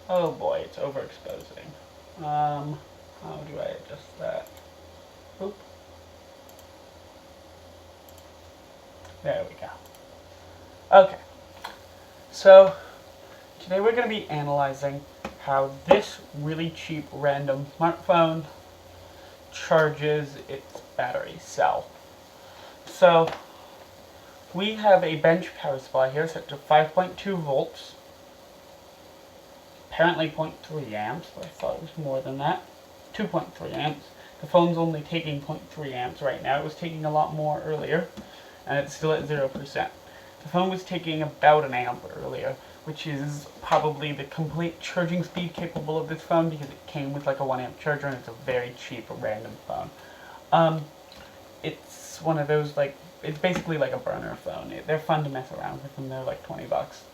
Oh boy, it's overexposing. How do I adjust that? Oop. There we go. Okay, so today we're going to be analyzing how this really cheap random smartphone charges its battery cell. So we have a bench power supply here set to 5.2 volts, apparently 0.3 amps, but I thought it was more than that. 2.3 amps. The phone's only taking 0.3 amps right now. It was taking a lot more earlier, and it's still at 0%. The phone was taking about an amp earlier, which is probably the complete charging speed capable of this phone because it came with like a 1 amp charger and it's a very cheap random phone. It's one of those like, it's basically like a burner phone. They're fun to mess around with and they're like 20 bucks.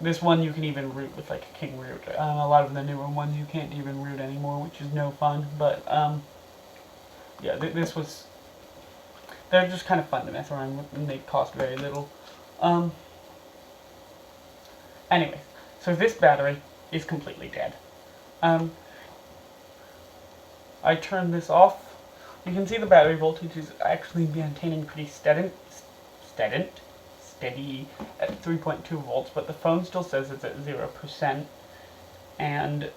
This one you can even root with like a King root. A lot of the newer ones you can't even root anymore, which is no fun. But yeah, this was. They're just kind of fun to mess around with, and they cost very little. Anyway, so this battery is completely dead. I turn this off. You can see the battery voltage is actually maintaining pretty steady at 3.2 volts, but the phone still says it's at 0%. And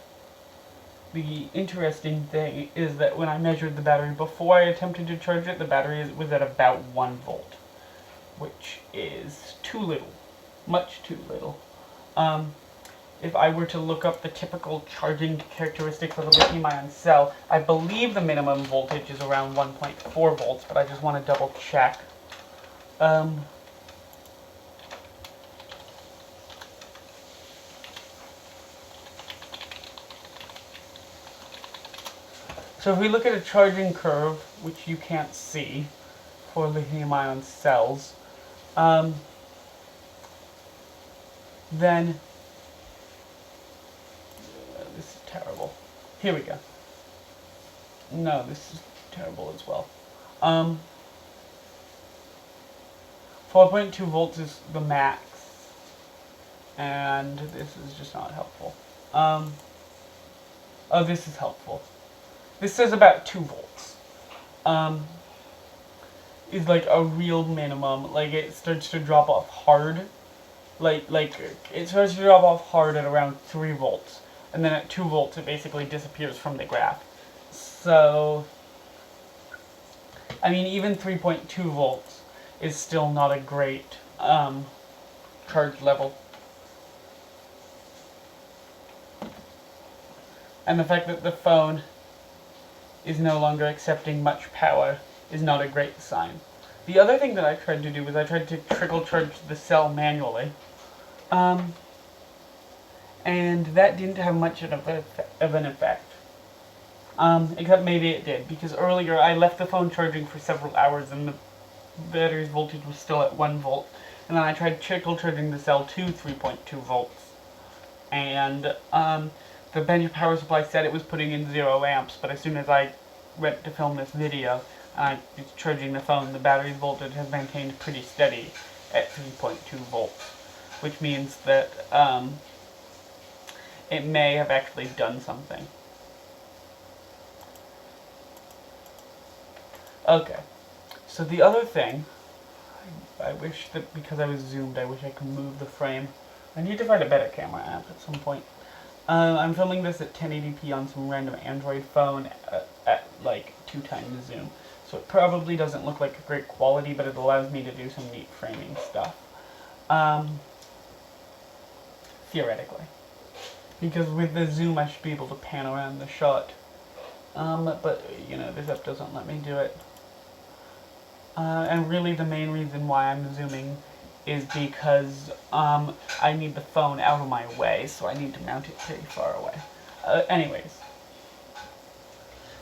the interesting thing is that when I measured the battery before I attempted to charge it, the battery was at about 1 volt, which is too little, much too little. If I were to look up the typical charging characteristics of a lithium-ion cell, I believe the minimum voltage is around 1.4 volts, but I just want to double check. So if we look at a charging curve, which you can't see, for lithium-ion cells, then this is terrible. Here we go. No, this is terrible as well. 4.2 volts is the max, and this is just not helpful. Oh, this is helpful. This says about 2 volts. Is like a real minimum. Like it starts to drop off hard. Like it starts to drop off hard at around 3 volts. And then at 2 volts it basically disappears from the graph. So, I mean, even 3.2 volts is still not a great charge level. And the fact that the phone is no longer accepting much power is not a great sign. The other thing that I tried to do was I tried to trickle charge the cell manually. And that didn't have much of an effect. Except maybe it did, because earlier I left the phone charging for several hours and the battery's voltage was still at 1 volt. And then I tried trickle charging the cell to 3.2 volts. And the bench power supply said it was putting in 0 amps, but as soon as I went to film this video and I was charging the phone, the battery's voltage has maintained pretty steady at 3.2 volts, which means that it may have actually done something. Okay, so the other thing, I wish that because I was zoomed, I wish I could move the frame. I need to find a better camera app at some point. I'm filming this at 1080p on some random Android phone at like 2 times the zoom. So it probably doesn't look like a great quality, but it allows me to do some neat framing stuff. Theoretically. Because with the zoom I should be able to pan around the shot. But, you know, this app doesn't let me do it. And really the main reason why I'm zooming is because I need the phone out of my way, so I need to mount it pretty far away. Anyways,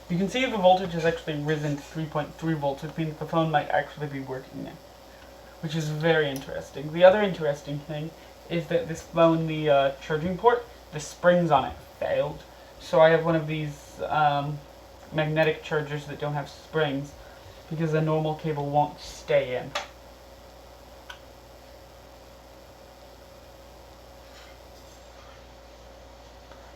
you can see the voltage has actually risen to 3.3 volts, which means the phone might actually be working now, which is very interesting. The other interesting thing is that this phone, the charging port, the springs on it failed. So I have one of these magnetic chargers that don't have springs, because the normal cable won't stay in.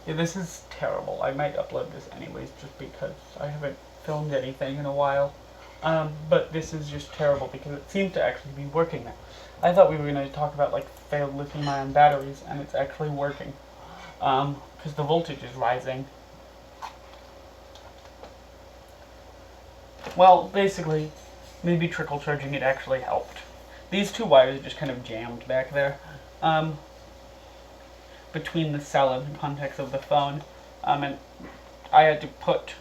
Yeah, this is terrible. I might upload this anyways just because I haven't filmed anything in a while. But this is just terrible because it seems to actually be working now. I thought we were going to talk about like failed lithium-ion batteries, and it's actually working. Because the voltage is rising. Well, basically, maybe trickle charging it actually helped. These two wires just kind of jammed back there. Between the cell and the contacts of the phone. And I had to put,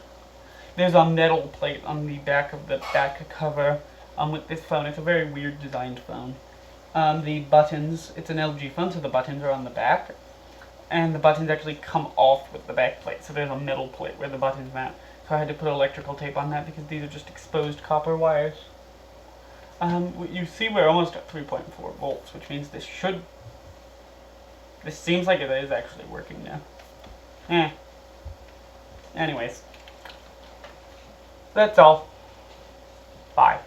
there's a metal plate on the back of the back cover with this phone. It's a very weird designed phone. The buttons, it's an LG phone, so the buttons are on the back. And the buttons actually come off with the back plate, so there's a metal plate where the buttons mount. So I had to put electrical tape on that because these are just exposed copper wires. You see we're almost at 3.4 volts, which means this seems like it is actually working now. Anyways. That's all. Bye.